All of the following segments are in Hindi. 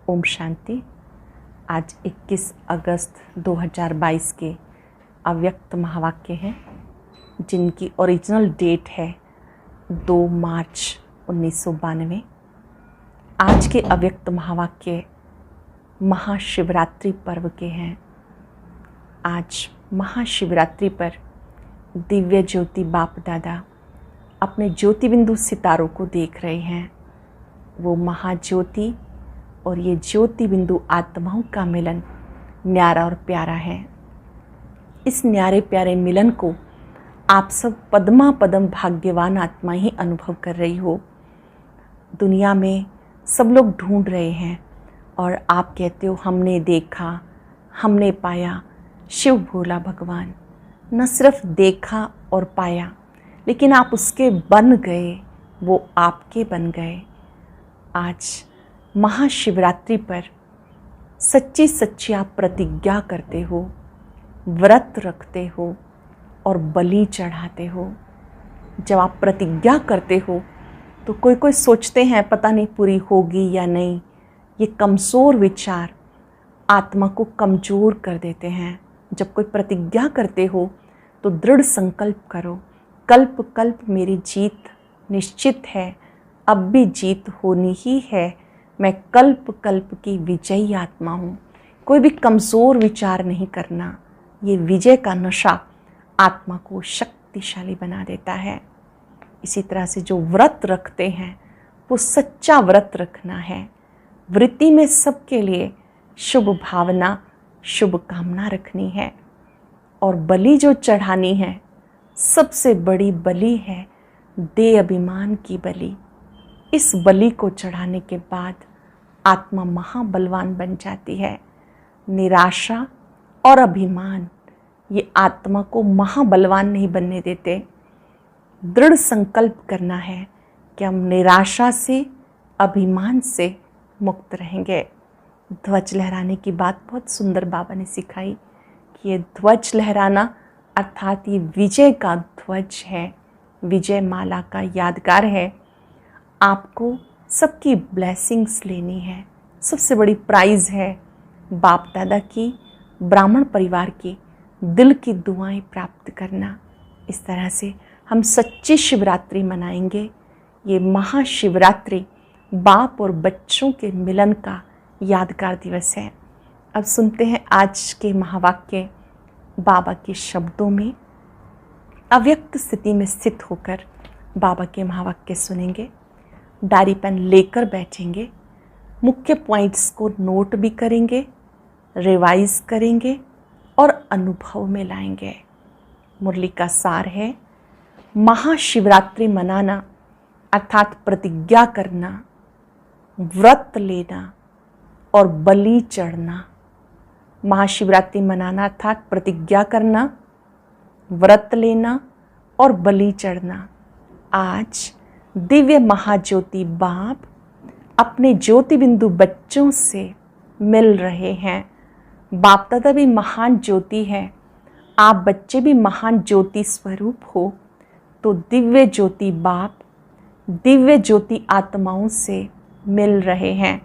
ओम शांति। आज 21 अगस्त 2022 के अव्यक्त महावाक्य हैं जिनकी ओरिजिनल डेट है 2 मार्च 1992। आज के अव्यक्त महावाक्य महाशिवरात्रि पर्व के हैं। आज महाशिवरात्रि पर दिव्य ज्योति बाप दादा अपने ज्योति बिंदु सितारों को देख रहे हैं। वो महाज्योति और ये ज्योति बिंदु आत्माओं का मिलन न्यारा और प्यारा है। इस न्यारे प्यारे मिलन को आप सब पद्मा पदम भाग्यवान आत्मा ही अनुभव कर रही हो। दुनिया में सब लोग ढूंढ रहे हैं और आप कहते हो हमने देखा, हमने पाया। शिव भोला भगवान न सिर्फ देखा और पाया, लेकिन आप उसके बन गए, वो आपके बन गए। आज महाशिवरात्रि पर सच्ची सच्ची आप प्रतिज्ञा करते हो, व्रत रखते हो और बलि चढ़ाते हो। जब आप प्रतिज्ञा करते हो तो कोई सोचते हैं पता नहीं पूरी होगी या नहीं। ये कमज़ोर विचार आत्मा को कमज़ोर कर देते हैं। जब कोई प्रतिज्ञा करते हो तो दृढ़ संकल्प करो, कल्प कल्प मेरी जीत निश्चित है, अब भी जीत होनी ही है। मैं कल्प कल्प की विजयी आत्मा हूँ। कोई भी कमज़ोर विचार नहीं करना। ये विजय का नशा आत्मा को शक्तिशाली बना देता है। इसी तरह से जो व्रत रखते हैं वो सच्चा व्रत रखना है। वृत्ति में सबके लिए शुभ भावना, शुभ कामना रखनी है। और बलि जो चढ़ानी है, सबसे बड़ी बलि है देह अभिमान की बलि। इस बलि को चढ़ाने के बाद आत्मा महाबलवान बन जाती है। निराशा और अभिमान ये आत्मा को महाबलवान नहीं बनने देते। दृढ़ संकल्प करना है कि हम निराशा से, अभिमान से मुक्त रहेंगे। ध्वज लहराने की बात बहुत सुंदर बाबा ने सिखाई कि ये ध्वज लहराना अर्थात ये विजय का ध्वज है, विजय माला का यादगार है। आपको सबकी ब्लेसिंग्स लेनी है। सबसे बड़ी प्राइज़ है बाप दादा की, ब्राह्मण परिवार की दिल की दुआएं प्राप्त करना। इस तरह से हम सच्ची शिवरात्रि मनाएंगे। ये महाशिवरात्रि बाप और बच्चों के मिलन का यादगार दिवस है। अब सुनते हैं आज के महावाक्य बाबा के शब्दों में। अव्यक्त स्थिति में स्थित होकर बाबा के महावाक्य सुनेंगे। डायरी पेन लेकर बैठेंगे, मुख्य पॉइंट्स को नोट भी करेंगे, रिवाइज करेंगे और अनुभव में लाएंगे। मुरली का सार है महाशिवरात्रि मनाना अर्थात प्रतिज्ञा करना, व्रत लेना और बलि चढ़ना। महाशिवरात्रि मनाना अर्थात प्रतिज्ञा करना, व्रत लेना और बलि चढ़ना। आज दिव्य महाज्योति बाप अपने ज्योति बिंदु बच्चों से मिल रहे हैं। बाप दादा भी महान ज्योति है, आप बच्चे भी महान ज्योति स्वरूप हो। तो दिव्य ज्योति बाप दिव्य ज्योति आत्माओं से मिल रहे हैं।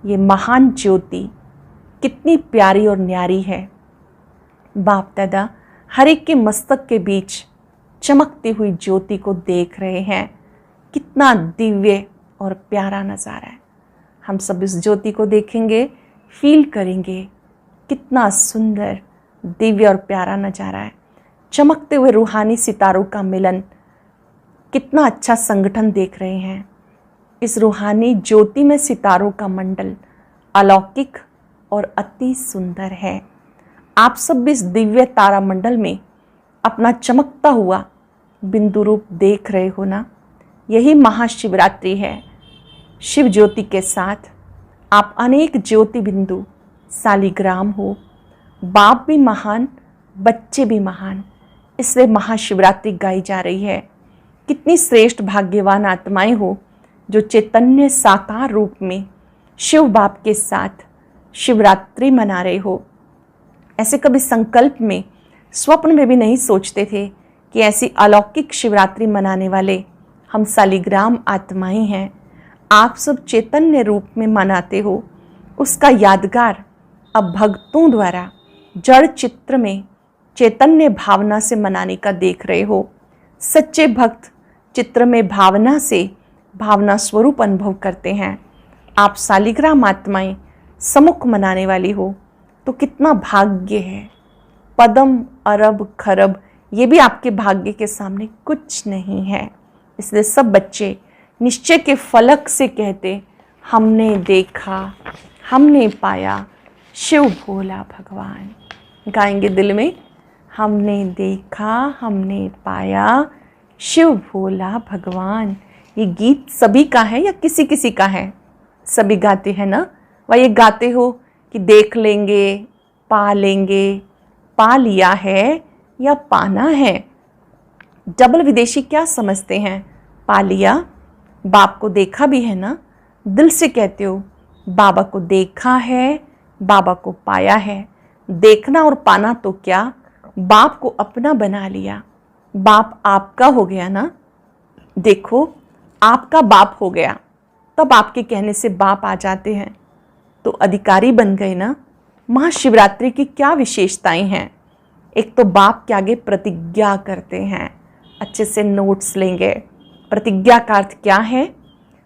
ये महान ज्योति कितनी प्यारी और न्यारी है। बाप दादा हर एक के मस्तक के बीच चमकती हुई ज्योति को देख रहे हैं। कितना दिव्य और प्यारा नज़ारा है। हम सब इस ज्योति को देखेंगे, फील करेंगे कितना सुंदर, दिव्य और प्यारा नज़ारा है। चमकते हुए रूहानी सितारों का मिलन, कितना अच्छा संगठन देख रहे हैं। इस रूहानी ज्योति में सितारों का मंडल अलौकिक और अति सुंदर है। आप सब इस दिव्य तारा मंडल में अपना चमकता हुआ बिंदु रूप देख रहे हो ना। यही महाशिवरात्रि है। शिव ज्योति के साथ आप अनेक ज्योति बिंदु सालिग्राम हो। बाप भी महान, बच्चे भी महान, इसलिए महाशिवरात्रि गाई जा रही है। कितनी श्रेष्ठ भाग्यवान आत्माएं हो जो चैतन्य साकार रूप में शिव बाप के साथ शिवरात्रि मना रहे हो। ऐसे कभी संकल्प में, स्वप्न में भी नहीं सोचते थे कि ऐसी अलौकिक शिवरात्रि मनाने वाले हम सालिग्राम आत्माएं हैं। आप सब चैतन्य रूप में मनाते हो। उसका यादगार अब भक्तों द्वारा जड़ चित्र में चैतन्य भावना से मनाने का देख रहे हो। सच्चे भक्त चित्र में भावना से भावना स्वरूप अनुभव करते हैं। आप शालिग्राम आत्माएं सम्मुख मनाने वाली हो तो कितना भाग्य है। पदम अरब खरब ये भी आपके भाग्य के सामने कुछ नहीं है। इसलिए सब बच्चे निश्चय के फलक से कहते, हमने देखा, हमने पाया शिव भोला भगवान। गाएंगे दिल में, हमने देखा, हमने पाया शिव भोला भगवान। ये गीत सभी का है या किसी किसी का है? सभी गाते हैं ना। वह ये गाते हो कि देख लेंगे, पा लेंगे, पा लिया है या पाना है। डबल विदेशी क्या समझते हैं? पा लिया, बाप को देखा भी है ना, दिल से कहते हो बाबा को देखा है, बाबा को पाया है। देखना और पाना तो क्या, बाप को अपना बना लिया, बाप आपका हो गया ना। देखो, आपका बाप हो गया, तब आपके कहने से बाप आ जाते हैं तो अधिकारी बन गए ना। महाशिवरात्रि की क्या विशेषताएं हैं? एक तो बाप के आगे प्रतिज्ञा करते हैं, अच्छे से नोट्स लेंगे। प्रतिज्ञा का अर्थ क्या है?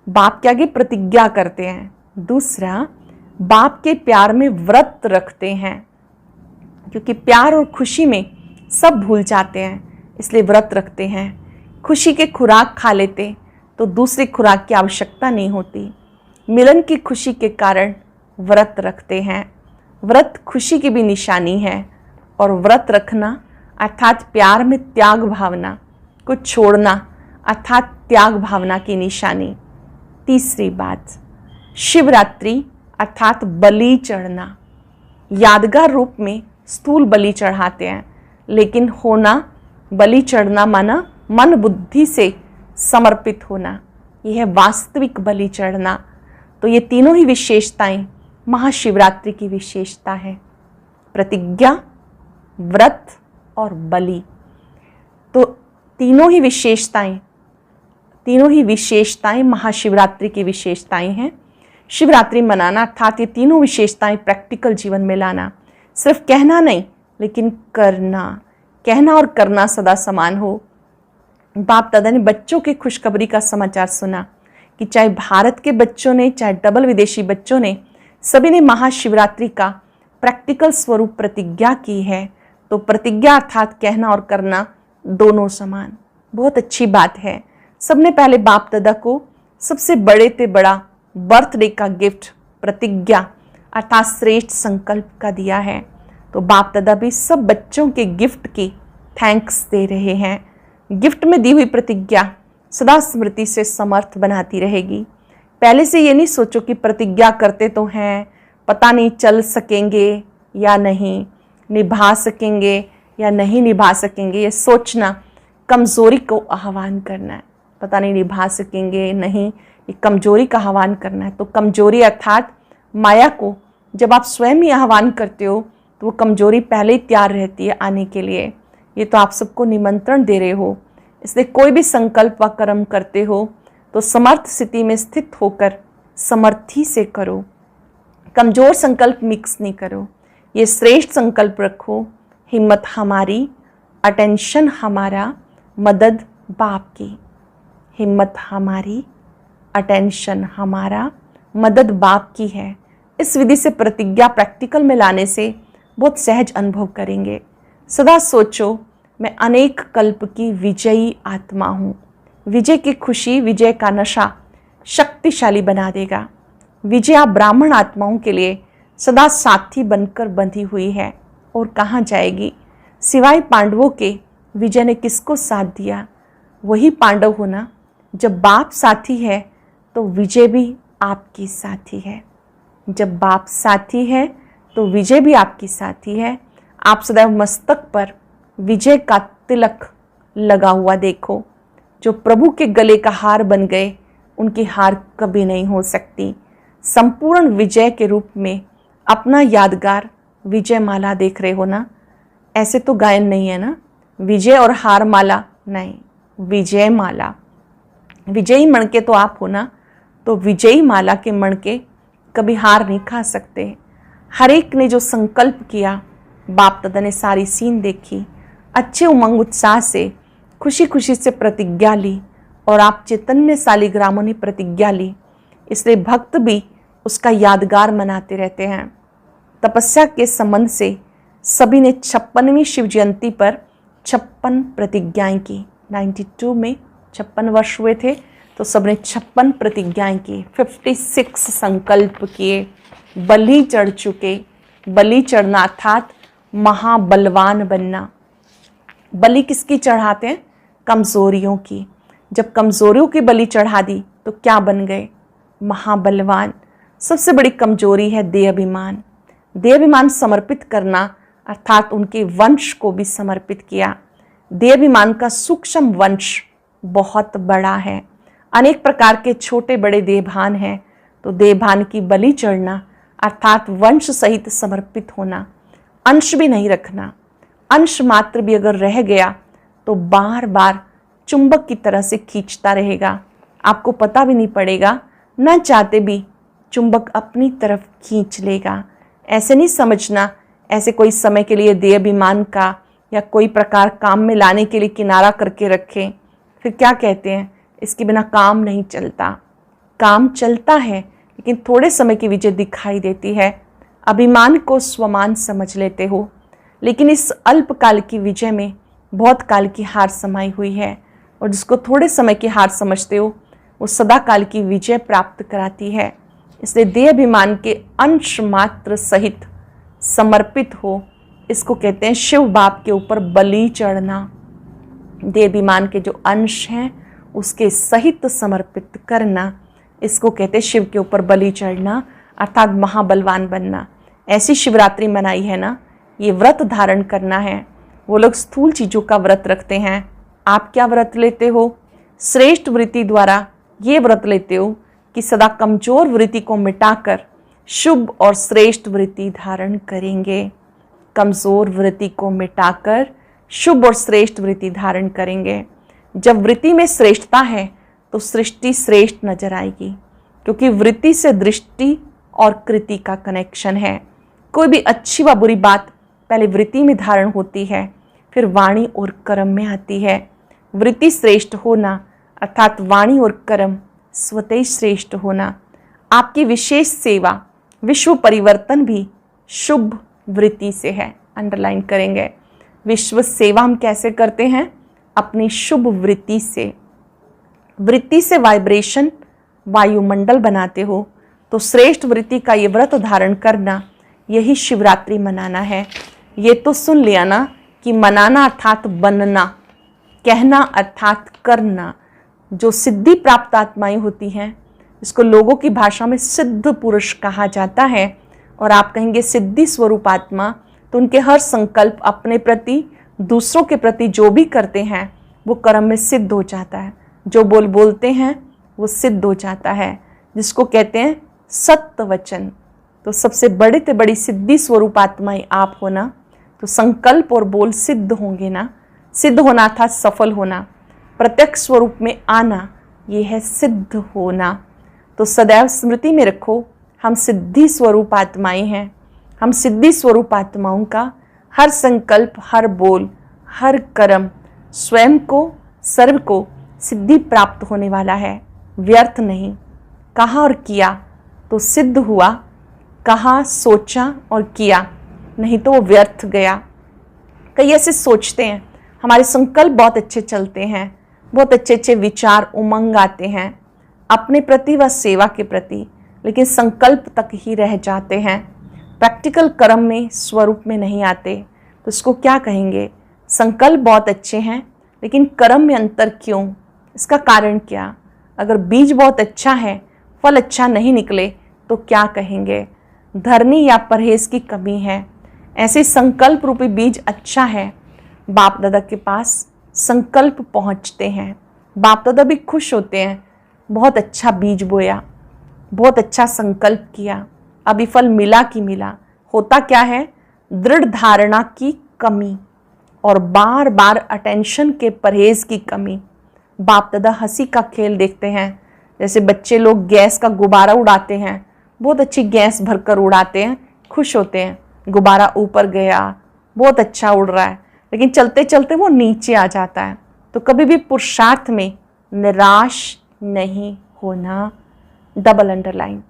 बाप के आगे प्रतिज्ञा करते हैं। दूसरा, बाप के प्यार में व्रत रखते हैं, क्योंकि प्यार और खुशी में सब भूल जाते हैं, इसलिए व्रत रखते हैं। खुशी के खुराक खा लेते तो दूसरी खुराक की आवश्यकता नहीं होती। मिलन की खुशी के कारण व्रत रखते हैं। व्रत खुशी की भी निशानी है, और व्रत रखना अर्थात प्यार में त्याग भावना को छोड़ना अर्थात त्याग भावना की निशानी। तीसरी बात, शिवरात्रि अर्थात बलि चढ़ना। यादगार रूप में स्थूल बलि चढ़ाते हैं, लेकिन होना बलि चढ़ना माना मन बुद्धि से समर्पित होना, यह है वास्तविक बलि चढ़ना। तो ये तीनों ही विशेषताएं महाशिवरात्रि की विशेषता है। प्रतिज्ञा, व्रत और बलि। तो तीनों ही विशेषताएं महाशिवरात्रि की विशेषताएं हैं। शिवरात्रि मनाना अर्थात ये तीनों विशेषताएं प्रैक्टिकल जीवन में लाना। सिर्फ कहना नहीं, लेकिन करना। कहना और करना सदा समान हो। बाप दादा ने बच्चों की खुशखबरी का समाचार सुना कि चाहे भारत के बच्चों ने, चाहे डबल विदेशी बच्चों ने, सभी ने महाशिवरात्रि का प्रैक्टिकल स्वरूप प्रतिज्ञा की है। तो प्रतिज्ञा अर्थात कहना और करना दोनों समान। बहुत अच्छी बात है। सबने पहले बाप दादा को सबसे बड़े से बड़ा बर्थडे का गिफ्ट प्रतिज्ञा अर्थात श्रेष्ठ संकल्प का दिया है। तो बाप दादा भी सब बच्चों के गिफ्ट की थैंक्स दे रहे हैं। गिफ्ट में दी हुई प्रतिज्ञा सदा स्मृति से समर्थ बनाती रहेगी। पहले से ये नहीं सोचो कि प्रतिज्ञा करते तो हैं, पता नहीं चल सकेंगे या नहीं, निभा सकेंगे या नहीं निभा सकेंगे। ये सोचना कमज़ोरी को आह्वान करना है। पता नहीं निभा सकेंगे नहीं, ये कमजोरी का आह्वान करना है। तो कमजोरी अर्थात माया को जब आप स्वयं ही आह्वान करते हो तो वो कमजोरी पहले ही तैयार रहती है आने के लिए। ये तो आप सबको निमंत्रण दे रहे हो। इसलिए कोई भी संकल्प व कर्म करते हो तो समर्थ स्थिति में स्थित होकर समर्थी से करो। कमजोर संकल्प मिक्स नहीं करो। ये श्रेष्ठ संकल्प रखो, हिम्मत हमारी, अटेंशन हमारा, मदद बाप की। हिम्मत हमारी, अटेंशन हमारा, मदद बाप की है। इस विधि से प्रतिज्ञा प्रैक्टिकल में लाने से बहुत सहज अनुभव करेंगे। सदा सोचो, मैं अनेक कल्प की विजयी आत्मा हूँ। विजय की खुशी, विजय का नशा शक्तिशाली बना देगा। विजया ब्राह्मण आत्माओं के लिए सदा साथी बनकर बंधी हुई है और कहाँ जाएगी। सिवाय पांडवों के विजय ने किसको साथ दिया? वही पांडव होना। जब बाप साथी है तो विजय भी आपकी साथी है। जब बाप साथी है तो विजय भी आपकी साथी है। आप सदैव मस्तक पर विजय का तिलक लगा हुआ देखो। जो प्रभु के गले का हार बन गए, उनकी हार कभी नहीं हो सकती। संपूर्ण विजय के रूप में अपना यादगार विजय माला देख रहे हो ना। ऐसे तो गायन नहीं है ना, विजय और हार माला नहीं, विजय माला। विजयी मणके तो आप हो ना, तो विजयी माला के मणके कभी हार नहीं खा सकते। हर एक ने जो संकल्प किया, बाप दादा ने सारी सीन देखी, अच्छे उमंग उत्साह से खुशी खुशी से प्रतिज्ञा ली और आप चैतन्य शालिग्रामों ने प्रतिज्ञा ली, इसलिए भक्त भी उसका यादगार मनाते रहते हैं। तपस्या के संबंध से सभी ने 56वीं शिव जयंती पर 56 प्रतिज्ञाएं की। 92 में 56 वर्ष हुए थे तो सबने 56 प्रतिज्ञाएं की, 56 संकल्प किए, बलि चढ़ चुके। बलि चढ़ना अर्थात महाबलवान बनना। बलि किसकी चढ़ाते हैं? कमजोरियों की। जब कमजोरियों की बलि चढ़ा दी तो क्या बन गए? महाबलवान। सबसे बड़ी कमजोरी है देहाभिमान। देहाभिमान समर्पित करना अर्थात उनके वंश को भी समर्पित किया। देहाभिमान का सूक्ष्म वंश बहुत बड़ा है, अनेक प्रकार के छोटे बड़े देहभान हैं, तो देहभान की बलि चढ़ना अर्थात वंश सहित समर्पित होना, अंश भी नहीं रखना। अंश मात्र भी अगर रह गया तो बार बार चुंबक की तरह से खींचता रहेगा, आपको पता भी नहीं पड़ेगा, न चाहते भी चुंबक अपनी तरफ खींच लेगा। ऐसे नहीं समझना ऐसे कोई समय के लिए देहाभिमान का या कोई प्रकार काम में लाने के लिए किनारा करके रखें, फिर क्या कहते हैं, इसके बिना काम नहीं चलता। काम चलता है लेकिन थोड़े समय की विजय दिखाई देती है। अभिमान को स्वमान समझ लेते हो, लेकिन इस अल्पकाल की विजय में बहुत काल की हार समाई हुई है, और जिसको थोड़े समय की हार समझते हो वो सदा काल की विजय प्राप्त कराती है। इसलिए देहाभिमान के अंश मात्र सहित समर्पित हो, इसको कहते हैं शिव बाप के ऊपर बलि चढ़ना। देहाभिमान के जो अंश हैं उसके सहित समर्पित करना, इसको कहते हैं शिव के ऊपर बलि चढ़ना अर्थात महाबलवान बनना। ऐसी शिवरात्रि मनाई है ना, ये व्रत धारण करना है। वो लोग स्थूल चीज़ों का व्रत रखते हैं, आप क्या व्रत लेते हो? श्रेष्ठ वृत्ति द्वारा ये व्रत लेते हो कि सदा कमजोर वृत्ति को मिटाकर शुभ और श्रेष्ठ वृत्ति धारण करेंगे। कमजोर वृत्ति को मिटाकर शुभ और श्रेष्ठ वृत्ति धारण करेंगे। जब वृत्ति में श्रेष्ठता है तो सृष्टि श्रेष्ठ नजर आएगी, क्योंकि वृत्ति से दृष्टि और कृति का कनेक्शन है। कोई भी अच्छी व बुरी बात पहले वृत्ति में धारण होती है, फिर वाणी और कर्म में आती है। वृत्ति श्रेष्ठ होना अर्थात वाणी और कर्म स्वतः श्रेष्ठ होना। आपकी विशेष सेवा, विश्व परिवर्तन भी शुभ वृत्ति से है। अंडरलाइन करेंगे, विश्व सेवा हम कैसे करते हैं? अपनी शुभ वृत्ति से। वृत्ति से वाइब्रेशन वायुमंडल बनाते हो, तो श्रेष्ठ वृत्ति का ये व्रत धारण करना, यही शिवरात्रि मनाना है। ये तो सुन लिया ना कि मनाना अर्थात बनना, कहना अर्थात करना। जो सिद्धि प्राप्त आत्माएं होती हैं, इसको लोगों की भाषा में सिद्ध पुरुष कहा जाता है। और आप कहेंगे सिद्धि स्वरूप आत्मा, तो उनके हर संकल्प अपने प्रति, दूसरों के प्रति जो भी करते हैं वो कर्म में सिद्ध हो जाता है। जो बोलते हैं वो सिद्ध हो जाता है, जिसको कहते हैं सत्य वचन। तो सबसे बड़े से बड़ी सिद्धि स्वरूप आत्माएं आप होना, तो संकल्प और बोल सिद्ध होंगे ना। सिद्ध होना था सफल होना, प्रत्यक्ष स्वरूप में आना, ये है सिद्ध होना। तो सदैव स्मृति में रखो, हम सिद्धि स्वरूप आत्माएं हैं। हम सिद्धि स्वरूप आत्माओं का हर संकल्प, हर बोल, हर कर्म स्वयं को, सर्व को सिद्धि प्राप्त होने वाला है, व्यर्थ नहीं। कहा और किया तो सिद्ध हुआ, कहा, सोचा और किया नहीं तो वो व्यर्थ गया। कई ऐसे सोचते हैं, हमारे संकल्प बहुत अच्छे चलते हैं, बहुत अच्छे अच्छे विचार उमंग आते हैं अपने प्रति व सेवा के प्रति, लेकिन संकल्प तक ही रह जाते हैं, प्रैक्टिकल कर्म में, स्वरूप में नहीं आते। तो इसको क्या कहेंगे? संकल्प बहुत अच्छे हैं लेकिन कर्म में अंतर क्यों? इसका कारण क्या? अगर बीज बहुत अच्छा है, फल अच्छा नहीं निकले तो क्या कहेंगे? धरनी या परहेज की कमी है। ऐसे संकल्प रूपी बीज अच्छा है, बाप दादा के पास संकल्प पहुंचते हैं, बाप दादा भी खुश होते हैं, बहुत अच्छा बीज बोया, बहुत अच्छा संकल्प किया, अभी फल मिला कि मिला। होता क्या है? दृढ़ धारणा की कमी और बार बार अटेंशन के परहेज की कमी। बाप दादा हंसी का खेल देखते हैं, जैसे बच्चे लोग गैस का गुब्बारा उड़ाते हैं, बहुत अच्छी गैस भरकर उड़ाते हैं, खुश होते हैं, गुब्बारा ऊपर गया, बहुत अच्छा उड़ रहा है, लेकिन चलते चलते वो नीचे आ जाता है। तो कभी भी पुरुषार्थ में निराश नहीं होना, डबल अंडरलाइन,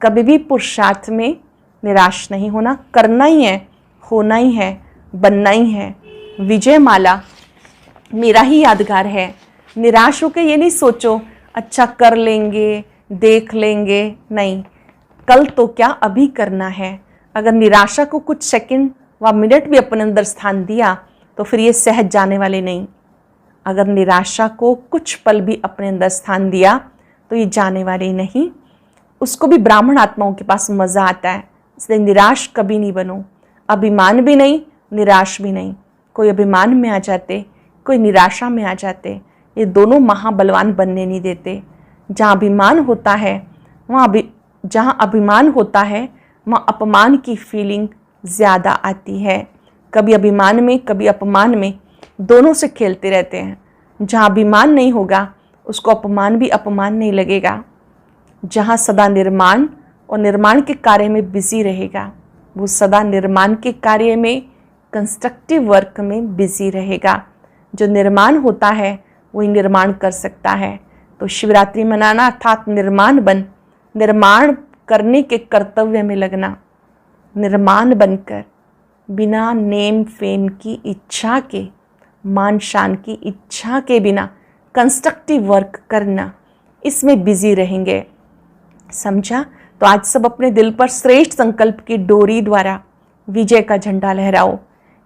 कभी भी पुरुषार्थ में निराश नहीं होना, करना ही है, होना ही है, बनना ही है। विजय माला मेरा ही यादगार है। निराश होकर ये नहीं सोचो अच्छा कर लेंगे, देख लेंगे, नहीं, कल तो क्या अभी करना है। अगर निराशा को कुछ सेकंड व मिनट भी अपने अंदर स्थान दिया तो फिर ये सहज जाने वाले नहीं। अगर निराशा को कुछ पल भी अपने अंदर स्थान दिया तो ये जाने वाले नहीं। उसको भी ब्राह्मण आत्माओं के पास मज़ा आता है, इसलिए निराश कभी नहीं बनो। अभिमान भी नहीं, निराश भी नहीं। कोई अभिमान में आ जाते, कोई निराशा में आ जाते, ये दोनों महाबलवान बनने नहीं देते। जहाँ अभिमान होता है जहाँ अभिमान होता है वहाँ अपमान की फीलिंग ज़्यादा आती है। कभी अभिमान में कभी अपमान में दोनों से खेलते रहते हैं। जहाँ अभिमान नहीं होगा उसको अपमान भी अपमान नहीं लगेगा। जहाँ सदा निर्माण और निर्माण के कार्य में बिजी रहेगा वो सदा निर्माण के कार्य में, कंस्ट्रक्टिव वर्क में बिजी रहेगा। जो निर्माण होता है वही निर्माण कर सकता है। तो शिवरात्रि मनाना अर्थात निर्माण करने के कर्तव्य में लगना, निर्माण बनकर बिना नेम फेम की इच्छा के, मान शान की इच्छा के बिना कंस्ट्रक्टिव वर्क करना, इसमें बिजी रहेंगे। समझा? तो आज सब अपने दिल पर श्रेष्ठ संकल्प की डोरी द्वारा विजय का झंडा लहराओ।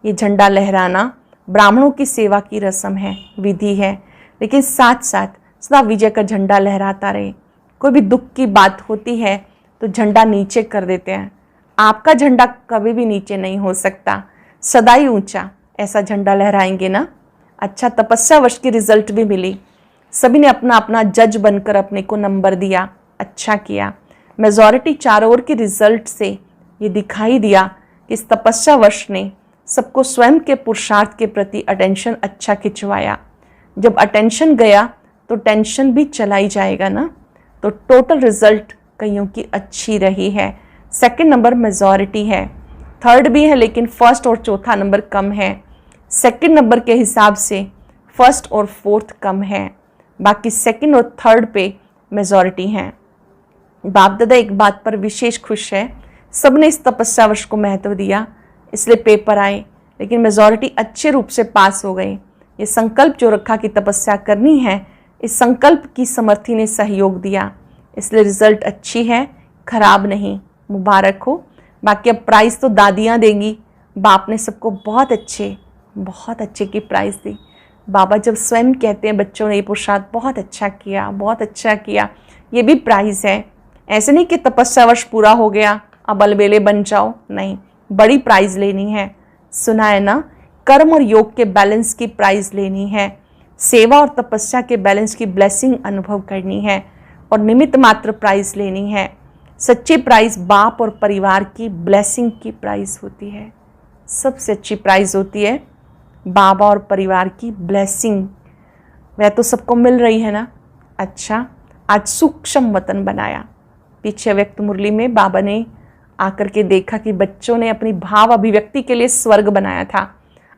ये झंडा लहराना ब्राह्मणों की सेवा की रस्म है, विधि है, लेकिन साथ साथ सदा विजय का झंडा लहराता रहे। कोई भी दुख की बात होती है तो झंडा नीचे कर देते हैं। आपका झंडा कभी भी नीचे नहीं हो सकता, सदा ही ऊंचा। ऐसा झंडा लहराएंगे ना। अच्छा, तपस्या वर्ष की रिजल्ट भी मिली। सभी ने अपना अपना जज बनकर अपने को नंबर दिया, अच्छा किया। मेजॉरिटी चारों ओर के रिजल्ट से ये दिखाई दिया कि इस तपस्या वर्ष ने सबको स्वयं के पुरुषार्थ के प्रति अटेंशन अच्छा खिंचवाया। जब अटेंशन गया तो टेंशन भी चला ही जाएगा ना। तो टोटल रिजल्ट कईयों की अच्छी रही है। सेकंड नंबर मेजॉरिटी है, थर्ड भी है, लेकिन फर्स्ट और चौथा नंबर कम है। सेकंड नंबर के हिसाब से फर्स्ट और फोर्थ कम है, बाकी सेकंड और थर्ड पे मेजॉरिटी है। बाप दादा एक बात पर विशेष खुश है, सबने इस तपस्या वर्ष को महत्व दिया, इसलिए पेपर आए, लेकिन मेजॉरिटी अच्छे रूप से पास हो गई। ये संकल्प जो रखा कि तपस्या करनी है, इस संकल्प की समर्थी ने सहयोग दिया, इसलिए रिजल्ट अच्छी है, खराब नहीं। मुबारक हो। बाकी अब प्राइज़ तो दादियाँ देंगी। बाप ने सबको बहुत अच्छे की प्राइज़ दी। बाबा जब स्वयं कहते हैं बच्चों ने ये पुरुषार्थ बहुत अच्छा किया, बहुत अच्छा किया, ये भी प्राइज़ है। ऐसे नहीं कि तपस्या वर्ष पूरा हो गया अब अलबेले बन जाओ, नहीं, बड़ी प्राइज़ लेनी है। सुना है ना, कर्म और योग के बैलेंस की प्राइज़ लेनी है, सेवा और तपस्या के बैलेंस की ब्लेसिंग अनुभव करनी है, और निमित्त मात्र प्राइज़ लेनी है। सच्ची प्राइज़ बाप और परिवार की ब्लेसिंग की प्राइज़ होती है। सबसे अच्छी प्राइज़ होती है बाबा और परिवार की ब्लेसिंग। वह तो सबको मिल रही है ना। अच्छा, आज सूक्ष्म वतन बनाया। पीछे व्यक्त मुरली में बाबा ने आकर के देखा कि बच्चों ने अपनी भाव अभिव्यक्ति के लिए स्वर्ग बनाया था,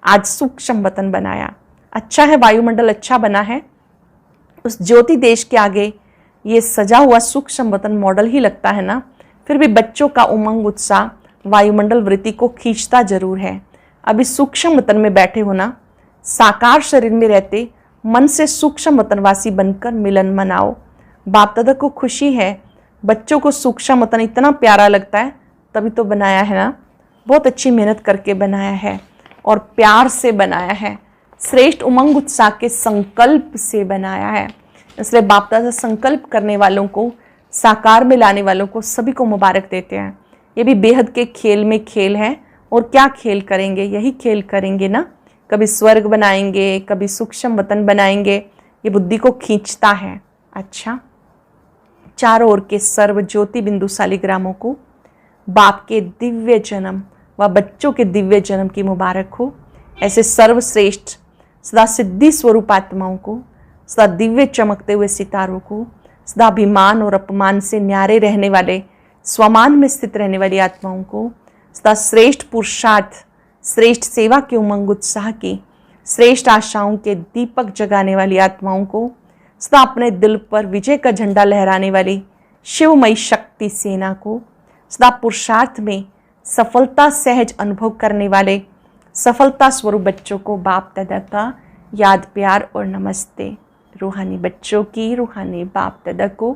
आज सूक्ष्म वतन बनाया। अच्छा है, वायुमंडल अच्छा बना है। उस ज्योति देश के आगे ये सजा हुआ सूक्ष्म वतन मॉडल ही लगता है ना। फिर भी बच्चों का उमंग उत्साह वायुमंडल वृत्ति को खींचता जरूर है। अभी सूक्ष्म वतन में बैठे हो ना, साकार शरीर में रहते मन से सूक्ष्म वतनवासी बनकर मिलन मनाओ। बाप दादा को खुशी है, बच्चों को सूक्ष्म वतन इतना प्यारा लगता है, तभी तो बनाया है ना। बहुत अच्छी मेहनत करके बनाया है और प्यार से बनाया है, श्रेष्ठ उमंग उत्साह के संकल्प से बनाया है। इसलिए बाप दादा संकल्प करने वालों को, साकार में लाने वालों को, सभी को मुबारक देते हैं। ये भी बेहद के खेल में खेल है। और क्या खेल करेंगे, यही खेल करेंगे ना। कभी स्वर्ग बनाएंगे, कभी सूक्ष्म वतन बनाएंगे, ये बुद्धि को खींचता है। अच्छा, चारों ओर के सर्व ज्योति बिंदुशाली ग्रामों को बाप के दिव्य जन्म व बच्चों के दिव्य जन्म की मुबारक हो। ऐसे सर्वश्रेष्ठ सदा सिद्धि स्वरूप आत्माओं को, सदा दिव्य चमकते हुए सितारों को, सदा अभिमान और अपमान से न्यारे रहने वाले स्वमान में स्थित रहने वाली आत्माओं को सदा श्रेष्ठ पुरुषार्थ, श्रेष्ठ सेवा के उमंग उत्साह की, श्रेष्ठ आशाओं के दीपक जगाने वाली आत्माओं को सदा अपने दिल पर विजय का झंडा लहराने वाली शिवमयी शक्ति सेना को, सदा पुरुषार्थ में सफलता सहज अनुभव करने वाले सफलता स्वरूप बच्चों को बाप दादा का याद, प्यार और नमस्ते। रूहानी बच्चों की रूहानी बाप दादा को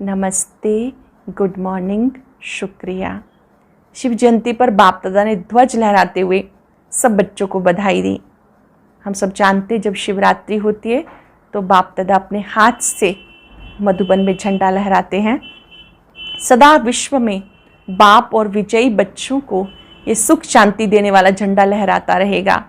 नमस्ते, गुड मॉर्निंग, शुक्रिया। शिव जयंती पर बाप दादा ने ध्वज लहराते हुए सब बच्चों को बधाई दी। हम सब जानते जब शिवरात्रि होती है तो बाप दादा अपने हाथ से मधुबन में झंडा लहराते हैं। सदा विश्व में बाप और विजयी बच्चों को ये सुख शांति देने वाला झंडा लहराता रहेगा।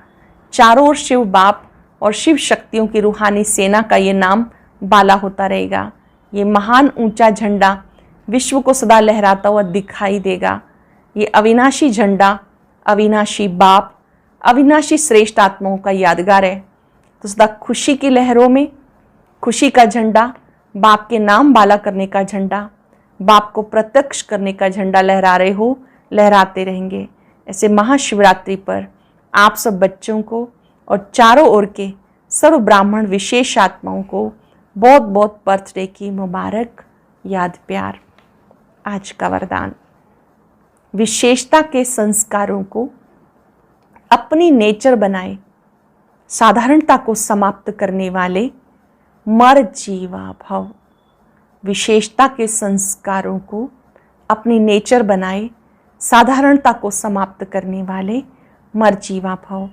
चारों ओर शिव बाप और शिव शक्तियों की रूहानी सेना का ये नाम बाला होता रहेगा। ये महान ऊंचा झंडा विश्व को सदा लहराता हुआ दिखाई देगा। ये अविनाशी झंडा अविनाशी बाप, अविनाशी श्रेष्ठ आत्माओं का यादगार है। तो सदा खुशी की लहरों में खुशी का झंडा, बाप के नाम बाला करने का झंडा, बाप को प्रत्यक्ष करने का झंडा लहरा रहे हो, लहराते रहेंगे। ऐसे महाशिवरात्रि पर आप सब बच्चों को और चारों ओर के सर्व ब्राह्मण विशेष आत्माओं को बहुत बहुत बर्थडे की मुबारक, याद, प्यार। आज का वरदान, विशेषता के संस्कारों को अपनी नेचर बनाए, साधारणता को समाप्त करने वाले मर जीवा भव। विशेषता के संस्कारों को अपनी नेचर बनाए, साधारणता को समाप्त करने वाले मर जीवा भव।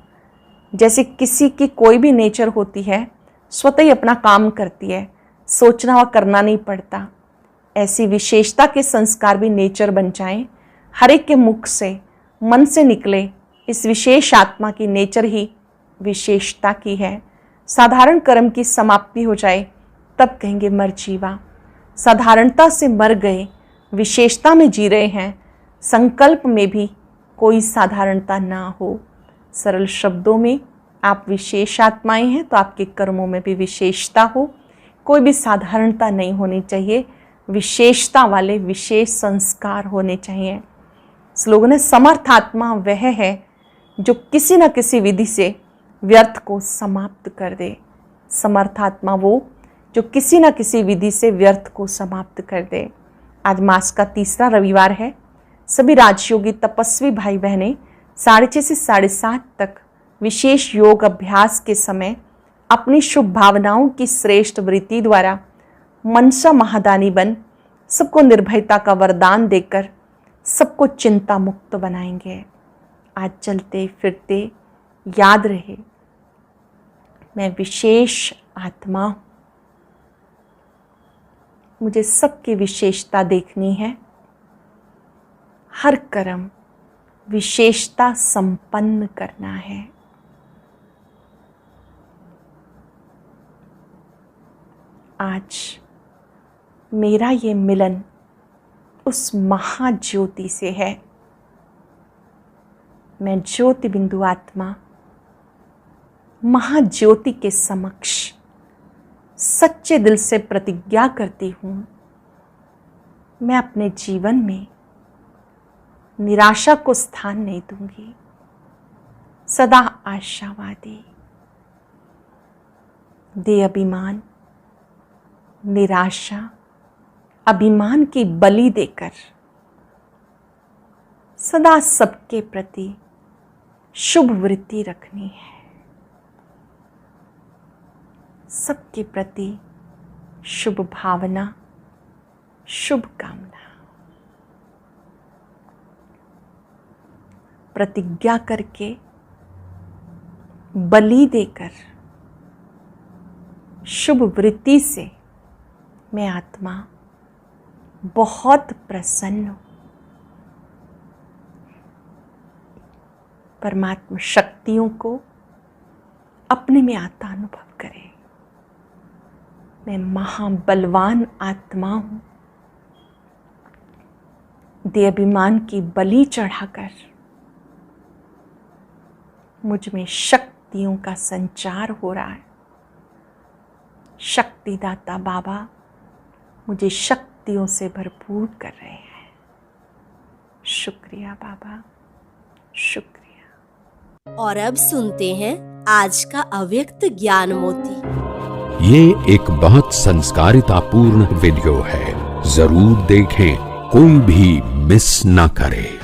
जैसे किसी की कोई भी नेचर होती है, स्वतः ही अपना काम करती है, सोचना व करना नहीं पड़ता। ऐसी विशेषता के संस्कार भी नेचर बन जाएं। हर एक के मुख से, मन से निकले इस विशेष आत्मा की नेचर ही विशेषता की है। साधारण कर्म की समाप्ति हो जाए तब कहेंगे मर जीवा। साधारणता से मर गए, विशेषता में जी रहे हैं। संकल्प में भी कोई साधारणता ना हो। सरल शब्दों में, आप विशेष आत्माएं हैं तो आपके कर्मों में भी विशेषता हो। कोई भी साधारणता नहीं होनी चाहिए, विशेषता वाले विशेष संस्कार होने चाहिए। स्लोगन है, समर्थ आत्मा वह है जो किसी न किसी विधि से व्यर्थ को समाप्त कर दे। समर्थ आत्मा वो जो किसी न किसी विधि से व्यर्थ को समाप्त कर दे। आज मास का तीसरा रविवार है। सभी राजयोगी तपस्वी भाई बहनें 6:30 से 7:30 तक विशेष योग अभ्यास के समय अपनी शुभ भावनाओं की श्रेष्ठ वृत्ति द्वारा मनसा महादानी बन सबको निर्भयता का वरदान देकर सबको चिंता मुक्त बनाएंगे। आज चलते फिरते याद रहे, मैं विशेष आत्मा हूँ। मुझे सबकी विशेषता देखनी है। हर कर्म विशेषता संपन्न करना है। आज मेरा ये मिलन उस महाज्योति से है। मैं ज्योति बिंदु आत्मा महाज्योति के समक्ष सच्चे दिल से प्रतिज्ञा करती हूँ, मैं अपने जीवन में निराशा को स्थान नहीं दूंगी। सदा आशावादी, दे अभिमान, निराशा, अभिमान की बलि देकर सदा सबके प्रति शुभ वृत्ति रखनी है। सबके प्रति शुभ भावना, शुभ कामना। प्रतिज्ञा करके, बलि देकर, शुभ वृत्ति से मैं आत्मा बहुत प्रसन्न हूँ। परमात्मा शक्तियों को अपने में आता अनुभव करें। मैं महाबलवान आत्मा हूँ। दे अभिमान की बलि चढ़ाकर मुझ में शक्तियों का संचार हो रहा है। शक्तिदाता बाबा मुझे शक्तियों से भरपूर कर रहे हैं। शुक्रिया बाबा, शुक्रिया। और अब सुनते हैं आज का अव्यक्त ज्ञान मोती। ये एक बहुत संस्कारितापूर्ण वीडियो है, जरूर देखें, कोई भी मिस ना करे।